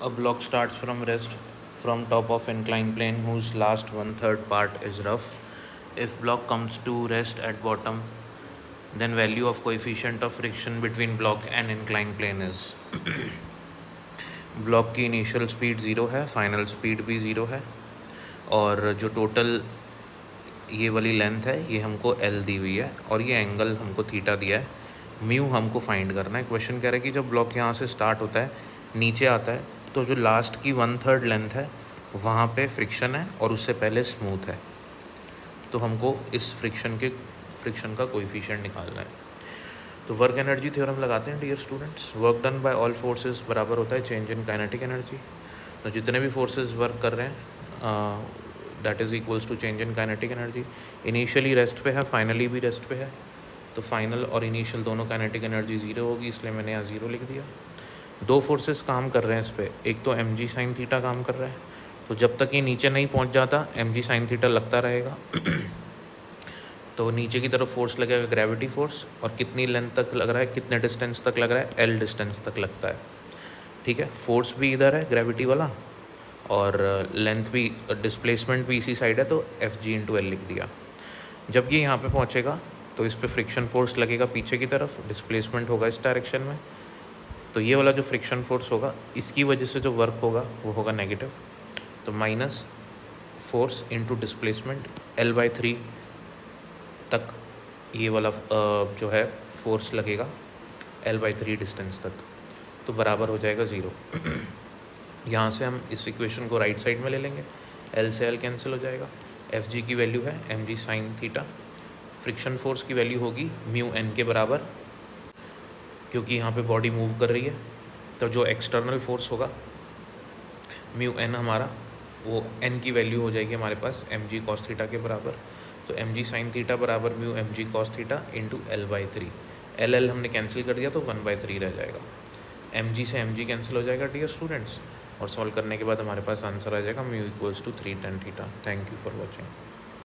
A block starts from rest from top of inclined plane whose last 1/3 part is rough. If block comes to rest at bottom, then value of coefficient of friction between block and inclined plane is block की initial speed 0 है, final speed भी 0 है, और जो total ये वाली length है ये हमको L दी हुई है, और ये एंगल हमको थीटा दिया है। म्यू हमको फाइंड करना है। क्वेश्चन कह रहा है कि जब ब्लॉक यहाँ से स्टार्ट होता है नीचे आता है तो जो लास्ट की 1/3 लेंथ है वहाँ पे फ्रिक्शन है और उससे पहले स्मूथ है, तो हमको इस फ्रिक्शन का कोएफिशिएंट निकालना है। तो वर्क एनर्जी थ्योरम लगाते हैं dear students. Work done by all forces बराबर होता है चेंज इन काइनेटिक एनर्जी। तो जितने भी फोर्सेस वर्क कर रहे हैं that is equals to change in kinetic energy. Initially rest पे है, फाइनली भी रेस्ट पे है, तो फाइनल और इनिशियल दोनों काइनेटिक एनर्जी 0 होगी, इसलिए मैंने यहाँ 0 लिख दिया। दो फोर्सेस काम कर रहे हैं इस पर, एक तो mg साइन थीटा काम कर रहा है, तो जब तक ये नीचे नहीं पहुँच जाता mg साइन थीटा लगता रहेगा। तो नीचे की तरफ फोर्स लगेगा ग्रेविटी फोर्स, और कितनी लेंथ तक लग रहा है, कितने डिस्टेंस तक लग रहा है, L डिस्टेंस तक लगता है। ठीक है, फोर्स भी इधर है ग्रेविटी वाला, और लेंथ भी, डिस्प्लेसमेंट भी इसी साइड है, तो Fg/L लिख दिया। जब ये यहाँ पे पहुँचेगा तो इस पर फ्रिक्शन फोर्स लगेगा पीछे की तरफ, डिस्प्लेसमेंट होगा इस डायरेक्शन में, तो ये वाला जो फ्रिक्शन फोर्स होगा इसकी वजह से जो वर्क होगा वो होगा नेगेटिव, तो minus force into displacement L/3 तक ये वाला जो है फोर्स लगेगा L/3 डिस्टेंस तक, तो बराबर हो जाएगा 0। यहाँ से हम इस इक्वेशन को राइट साइड में ले लेंगे, L से L कैंसिल हो जाएगा, Fg की वैल्यू है mg sine theta, friction force की वैल्यू होगी म्यू n के बराबर, क्योंकि यहाँ पे बॉडी मूव कर रही है, तो जो एक्सटर्नल फोर्स होगा म्यू n हमारा, वो n की वैल्यू हो जाएगी हमारे पास mg कॉस थीटा के बराबर, तो mg साइन थीटा बराबर mu mg cos theta into L/3। L हमने कैंसिल कर दिया तो 1/3 रह जाएगा, mg से mg कैंसिल हो जाएगा डियर स्टूडेंट्स, और सॉल्व करने के बाद हमारे पास आंसर आ जाएगा mu equals to 3 tan theta. Thank you for watching.